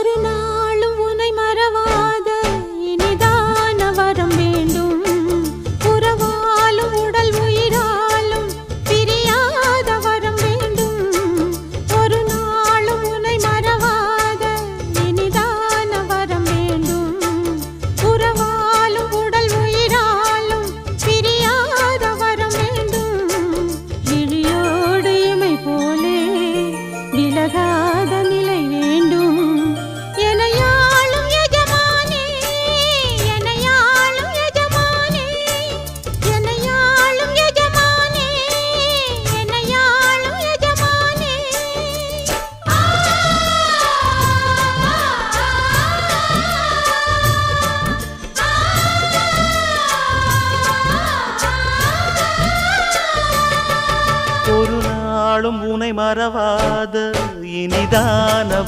ஒரு நாளும் உன்னை மறவாத இனிதான வரம் வேண்டும். உறவாலும் உடல் உயிராலும் பிரியாத வரம் வேண்டும். ஒரு நாளும் உன்னை மறவாத இனிதான வரம் வேண்டும். உறவாலும் உடல் உயிராலும் பிரியாத வரம் வேண்டும். விழியோடு இமை போலே விலகாத நிலை வேண்டும். எனையாளும் எஜமானே, எனையாளும் எஜமானே, எனையாளும் எஜமானே, எனையாளும் எஜமானே. ஒரு நாளும் உனை மறவாத இனிதான